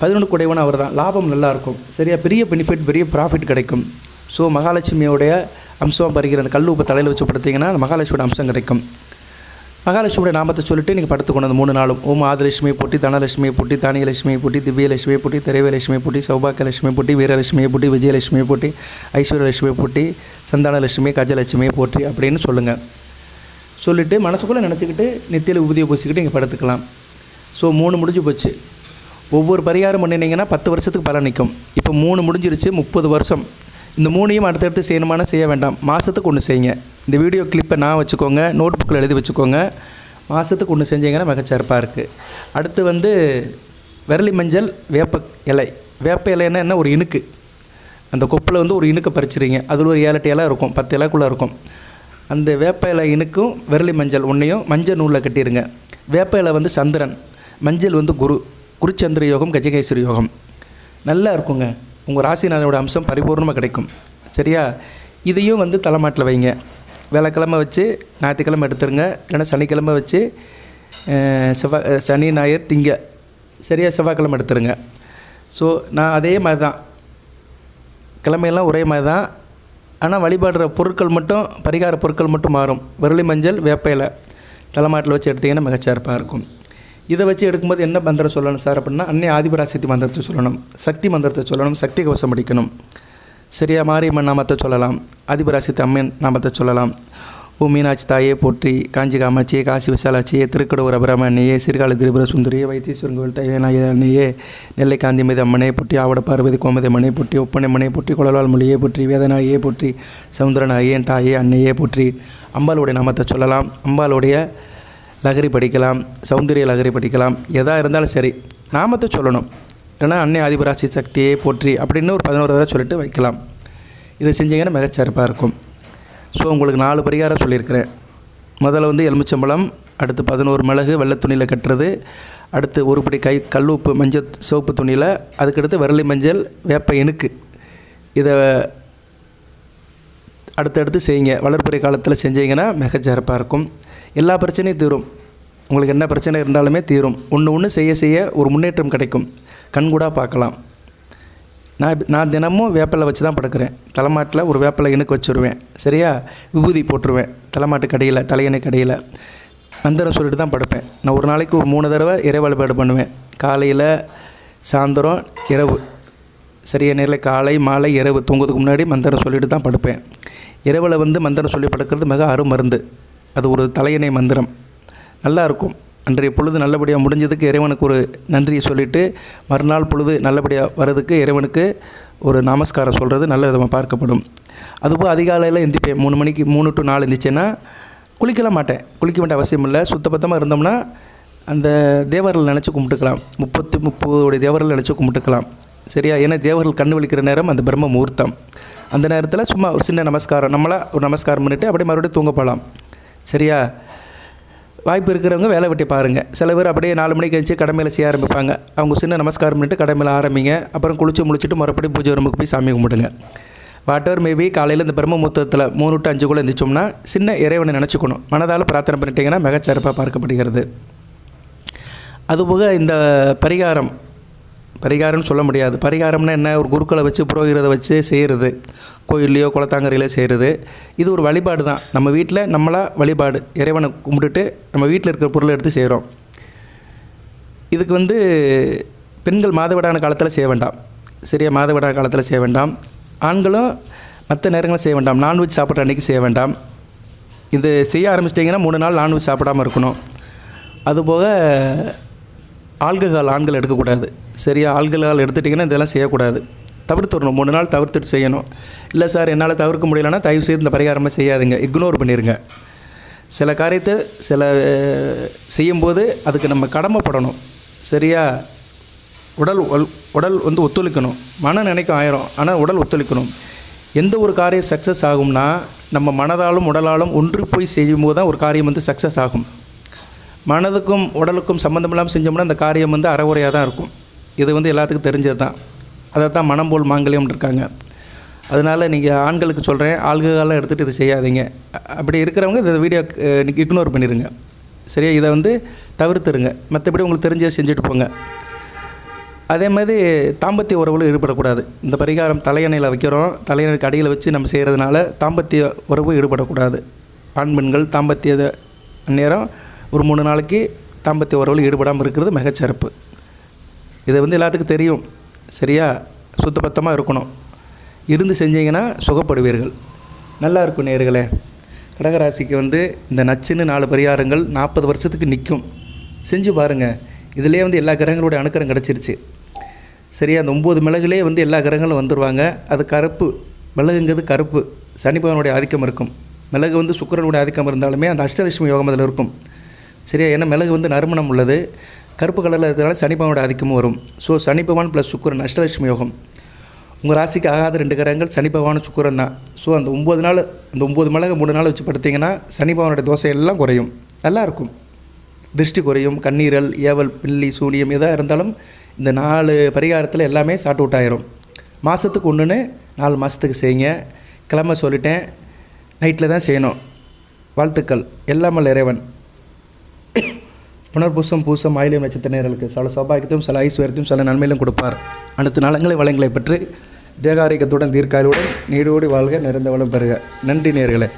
11 கூடியவன் அவர் தான். லாபம் நல்லாயிருக்கும். சரியா? பெரிய பெனிஃபிட், பெரிய ப்ராஃபிட் கிடைக்கும். ஸோ மகாலட்சுமியோடைய அம்சம் பறிக்கிற அந்த கல் உப்பை தலையில் வச்சு படுத்திங்கன்னா மகாலட்சுமியோட அம்சம் கிடைக்கும். மகாலட்சுமியோட நாமத்தை சொல்லிட்டு நீங்கள் படுத்துக்கணும் அந்த 3 நாளும். ஓம் ஆதிலட்சுமியை போட்டி, தனலட்சுமியை போட்டி, தானியலட்சுமியை போட்டி, திவ்யலட்சுமியை போட்டி, திரைவலட்சுமியை போட்டி, சௌபாக்கியலட்சுமியை போட்டி, வீரலட்சுமியை போட்டி, விஜயலட்சுமியை போட்டி, ஐஸ்வர்யலட்சுமியை போட்டி, சந்தானலட்சுமி, கஜலட்சுமியை போற்றி அப்படின்னு சொல்லுங்கள். சொல்லிவிட்டு மனசுக்குள்ளே நினச்சிக்கிட்டு நெத்தியில் ஊதியை பூசிக்கிட்டு இங்கே படுத்துக்கலாம். ஸோ 3 முடிஞ்சு போச்சு. ஒவ்வொரு பரிகாரம் பண்ணினீங்கன்னா 10 வருஷத்துக்கு பலன் நிற்கும். இப்போ 3 முடிஞ்சிருச்சு, 30 வருஷம். இந்த 3ஐயும் அடுத்தடுத்து செய்யணுமான செய்ய வேண்டாம், மாதத்துக்கு 1 செய்யுங்க. இந்த வீடியோ கிளிப்பை நான் வச்சுக்கோங்க, நோட் புக்கில் எழுதி வச்சுக்கோங்க. மாதத்துக்கு 1 செஞ்சீங்கன்னா மிகச்சிறப்பாக இருக்குது. அடுத்து விரலி மஞ்சள், வேப்ப இலை. வேப்ப இலைன்னா என்ன? ஒரு இனுக்கு. அந்த கொப்பில் ஒரு இனுக்கை பறிச்சிருங்க. அதில் ஒரு 7-8 இலை இருக்கும், 10 இலைக்குள்ளே இருக்கும். அந்த வேப்ப இலை இனுக்கும் விரலி மஞ்சள் ஒன்றையும் மஞ்சள் நூலில் கட்டிடுங்க. வேப்ப இலை சந்திரன், மஞ்சள் குரு. குருச்சந்திர யோகம், கஜகேஸ்வரி யோகம். நல்லா இருக்குங்க. உங்கள் ராசிநாதனோட அம்சம் பரிபூர்ணமாக கிடைக்கும். சரியா? இதையும் தலைமாட்டில் வைங்க. வியாழக்கிழமை வச்சு ஞாயிற்றுக்கிழமை எடுத்துருங்க, இல்லைன்னா சனிக்கிழமை வச்சு சனி ஞாயிறு திங்க. சரியா? செவ்வாய்க்கிழமை எடுத்துருங்க. ஸோ நான் அதே மாதிரி தான், கிழமையெல்லாம் ஒரே மாதிரி தான். ஆனால் வழிபாடுற பொருட்கள் மட்டும், பரிகார பொருட்கள் மட்டும் மாறும். விரலி மஞ்சள், வேப்ப இலை தலைமாட்டில் வச்சு எடுத்திங்கன்னா மிகச்சிறப்பாக இருக்கும். இதை வச்சு எடுக்கும்போது என்ன மந்திரம் சொல்லணும் சார் அப்படின்னா, அன்னை ஆதிபராசக்தி மந்திரத்தை சொல்லணும், சக்தி மந்திரத்தை சொல்லணும், சக்தி கவசம் படிக்கணும். சரியா? மாரியம்மன் நாமத்தை சொல்லலாம், ஆதிபராசக்தி அம்மன் நாமத்தை சொல்லலாம். ஓம் மீனாட்சி தாயே போற்றி, காஞ்சி காமாட்சியே, காசி விசாலாட்சியே, திருக்கடவுர் அபிராமண்ணியே, சிறுகால திரிபுர சுந்தரியே, வைத்தீஸ்வரன் கோவில் தையனாயே, நெல்லை காந்திமதி அம்மனை போற்றி, ஆவட பார்வதி கோமதி அம்மனை போற்றி, ஒப்பனைமனை போற்றி, குழலால் மொழியே போற்றி, வேதனாயே போற்றி, சமுந்திரனாயே தாயே அன்னையே போற்றி. அம்பாளுடைய நாமத்தை சொல்லலாம், அம்பாளுடைய லகரி படிக்கலாம், சௌந்தரிய லகரி படிக்கலாம், எதாக இருந்தாலும் சரி நாமத்தை சொல்லணும். ஏன்னா அன்னை ஆதிபராசி சக்தியை போற்றி அப்படின்னு ஒரு 11 தடவை சொல்லிட்டு வைக்கலாம். இதை செஞ்சீங்கன்னா மிகச்சிறப்பாக இருக்கும். ஸோ உங்களுக்கு 4 பரிகாரம் சொல்லியிருக்கிறேன். முதல்ல வந்து எலுமிச்சம்பழம், அடுத்து 11 மிளகு வெள்ளை துணியில் கட்டுறது, அடுத்து ஒரு படி கல் உப்பு மஞ்சள் சிவப்பு துணியில், அதுக்கடுத்து விரலி மஞ்சள் வேப்ப இனுக்கு. இதை அடுத்தடுத்து செய்யுங்க. வளர்ப்புறை காலத்தில் செஞ்சீங்கன்னா மிகச்சிறப்பாக இருக்கும். எல்லா பிரச்சனையும் தீரும். உங்களுக்கு என்ன பிரச்சனை இருந்தாலுமே தீரும். ஒன்று செய்ய செய்ய ஒரு முன்னேற்றம் கிடைக்கும். கண்கூடாக பார்க்கலாம். நான் தினமும் வேப்பிலை வச்சு தான் படுக்கிறேன். தலைமாட்டில் ஒரு வேப்பிலை இனுக்கு வச்சுருவேன். சரியா? விபூதி போட்டுருவேன் தலைமாட்டு கடையில், தலையணை கடையில். மந்திரம் சொல்லிட்டு தான் படுப்பேன். நான் ஒரு நாளைக்கு ஒரு 3 தடவை இறை வழிபாடு பண்ணுவேன். காலையில், சாயந்தரம், இரவு. சரியா நேரில் காலை மாலை இரவு தூங்குறதுக்கு முன்னாடி மந்திரம் சொல்லிட்டு தான் படுப்பேன். இரவில் வந்து மந்திரம் சொல்லி படுக்கிறது மிக அருமருந்து. அது ஒரு தலையணை மந்திரம். நல்லாயிருக்கும். அன்றைய பொழுது நல்லபடியாக முடிஞ்சதுக்கு இறைவனுக்கு ஒரு நன்றியை சொல்லிவிட்டு, மறுநாள் பொழுது நல்லபடியாக வர்றதுக்கு இறைவனுக்கு ஒரு நமஸ்காரம் சொல்கிறது நல்ல விதமாக பார்க்கப்படும். அதுபோல் அதிகாலையில் எந்திப்பேன். 3 மணிக்கு 3 to 4 எந்திரிச்சேன்னா குளிக்கலாம் மாட்டேன். குளிக்க வேண்டிய அவசியம் இல்லை. சுத்தபத்தமாக இருந்தோம்னா அந்த தேவர்கள் நினச்சி கும்பிட்டுக்கலாம். 30 தேவர்கள் நினச்சி கும்பிட்டுக்கலாம். சரியா? ஏன்னா தேவர்கள் கண்ணு விழிக்கிற நேரம் அந்த பிரம்ம முகூர்த்தம். அந்த நேரத்தில் சும்மா ஒரு சின்ன நமஸ்காரம், நம்மளாக ஒரு நமஸ்காரம் பண்ணிவிட்டு அப்படியே மறுபடியும் தூங்க போகலாம். சரியா? வாய்ப்பு இருக்கிறவங்க வேலை வெட்டி பாருங்கள். சில பேர் அப்படியே 4 மணிக்கு எழுந்துச்சு கடமையில் செய்ய ஆரம்பிப்பாங்க. அவங்க சின்ன நமஸ்காரம் பண்ணிட்டு கடமையில் ஆரம்பிங்க. அப்புறம் முடிச்சுட்டு மறுபடியும் பூஜை ரூமுக்கு போய் சாமி கும்பிடுங்க. வாட்டவர் மேபி காலையில் இந்த பிரம்ம முகூர்த்தத்தில் 3 to 5 எழுந்திரிச்சோம்னா சின்ன இறைவனை நினச்சிக்கணும். மனதால் பிரார்த்தனை பண்ணிட்டீங்கன்னா மிகச்சிறப்பாக பார்க்கப்படுகிறது. அதுபோக இந்த பரிகாரம்னு சொல்ல முடியாது. பரிகாரம்னா என்ன? ஒரு குருக்களை வச்சு புரோகிரதை வச்சு செய்கிறது, கோயில்லையோ குளத்தாங்கரையிலோ செய்கிறது. இது ஒரு வழிபாடு தான். நம்ம வீட்டில் நம்மளாக வழிபாடு, இறைவனை கும்பிட்டுட்டு நம்ம வீட்டில் இருக்கிற பொருளை எடுத்து செய்கிறோம். இதுக்கு வந்து பெண்கள் மாதவிடான காலத்தில் செய்ய வேண்டாம். சரியா? மாதவிடான காலத்தில் செய்ய வேண்டாம். ஆண்களும் மற்ற நேரங்களில் செய்ய வேண்டாம். நான்வெஜ் சாப்பிட்ற அன்றைக்கி செய்ய வேண்டாம். இது செய்ய ஆரம்பிச்சிட்டிங்கன்னா 3 நாள் நான்வெஜ் சாப்பிடாமல் இருக்கணும். அதுபோக ஆண்கள் எடுக்கக்கூடாது. சரியா? ஆல்கஹால் எடுத்துட்டிங்கன்னா இதெல்லாம் செய்யக்கூடாது. தவிர்த்துடணும். 3 நாள் தவிர்த்துட்டு செய்யணும். இல்லை சார் என்னால் தவிர்க்க முடியலன்னா தயவுசெய்து இந்த பரிகாரமாக செய்யாதுங்க, இக்னோர் பண்ணிடுங்க. சில காரியத்தை செய்யும்போது அதுக்கு நம்ம கடமைப்படணும். சரியா? உடல் வந்து ஒத்துழைக்கணும். மனம் நினைக்கும் ஆயிரும், ஆனால் உடல் ஒத்துழைக்கணும். எந்த ஒரு காரியம் சக்ஸஸ் ஆகும்னா நம்ம மனதாலும் உடலாலும் ஒன்று போய் செய்யும்போது தான் ஒரு காரியம் வந்து சக்ஸஸ் ஆகும். மனதுக்கும் உடலுக்கும் சம்மந்தம் இல்லாமல் செஞ்சோம்னா அந்த காரியம் வந்து அறகுறையாக தான் இருக்கும். இது வந்து எல்லாத்துக்கும் தெரிஞ்சது தான். அதை தான் மனம் போல் மாங்கல்யம் இருக்காங்க. அதனால் நீங்கள் ஆண்களுக்கு சொல்கிறேன், ஆல்கஹாலாம் எடுத்துகிட்டு இதை செய்யாதீங்க. அப்படி இருக்கிறவங்க இந்த வீடியோ இக்னோர் பண்ணிடுங்க. சரியா? இதை வந்து தவிர்த்துருங்க. மற்றபடி உங்களுக்கு தெரிஞ்சதை செஞ்சுட்டு போங்க. அதே மாதிரி தாம்பத்திய உறவில் ஈடுபடக்கூடாது. இந்த பரிகாரம் தலையணையில் வைக்கிறோம். தலையணைக்கு அடியில் வச்சு நம்ம செய்கிறதுனால தாம்பத்திய உறவும் ஈடுபடக்கூடாது. ஆண் பெண்கள் தாம்பத்திய நேரம் ஒரு 3 நாளைக்கு தாம்பத்திய உறவில் ஈடுபடாமல் இருக்கிறது மிகச்சிறப்பு. இதை வந்து எல்லாத்துக்கும் தெரியும். சரியா? சுத்தபத்தமாக இருக்கணும். இருந்து செஞ்சீங்கன்னா சுகப்படுவீர்கள். நல்லா இருக்கும் நேயர்களே. கடகராசிக்கு வந்து இந்த நச்சுன்னு 4 பரிகாரங்கள் 40 வருஷத்துக்கு நிற்கும். செஞ்சு பாருங்கள். இதிலே வந்து எல்லா கிரகங்களுடைய அணுக்கரம் கிடச்சிருச்சு. சரியா? அந்த 9 மிளகுலே வந்து எல்லா கிரகங்களும் வந்துடுவாங்க. அது கருப்பு. மிளகுங்கிறது கருப்பு. சனி பகவானுடைய ஆதிக்கம் இருக்கும். மிளகு வந்து சுக்கிரனுடைய ஆதிக்கம் இருந்தாலுமே அந்த அஷ்டலட்சுமி யோகம் அதில் இருக்கும். சரியா? ஏன்னா மிளகு வந்து நறுமணம் உள்ளது. கருப்பு கலரில் இருக்கிறனால சனி பகவானோட ஆதிக்கமும் வரும். ஸோ சனி பகவான் ப்ளஸ் சுக்கிரன் அஷ்டலட்சுமி யோகம். உங்கள் ராசிக்கு ஆகாத 2 கிரகங்கள் சனி பகவானும் சுக்கிரன் தான். ஸோ அந்த 9 மிளகு 3 நாள் வச்சு படுத்திங்கன்னா சனி பகவானோட தோசை எல்லாம் குறையும். நல்லாயிருக்கும். திருஷ்டி குறையும். கண்ணீரல், ஏவல், பில்லி, சூனியம் எதாக இருந்தாலும் இந்த 4 பரிகாரத்தில் எல்லாமே சாட் அவுட் ஆயிரும். மாதத்துக்கு 1ன்னு 4 மாதத்துக்கு செய்யுங்க. கிழமை சொல்லிட்டேன், நைட்டில் தான் செய்யணும். வாழ்த்துக்கள். எல்லாமல் இறைவன் புனர்பூசம் பூசம் ஆயிலியம் நட்சத்திரர்களுக்கு சில சௌபாகியத்தையும் சில ஐஸ்வர்யத்தையும் சில நன்மையிலும் கொடுப்பார். அனைத்து நலங்களை வளங்களை பெற்று தேகாரிக்கத்துடன் தீர்க்காயுடன் நீடோடி வாழ்க, நிறைந்த வளம் பெறுக. நன்றி நேயர்களே.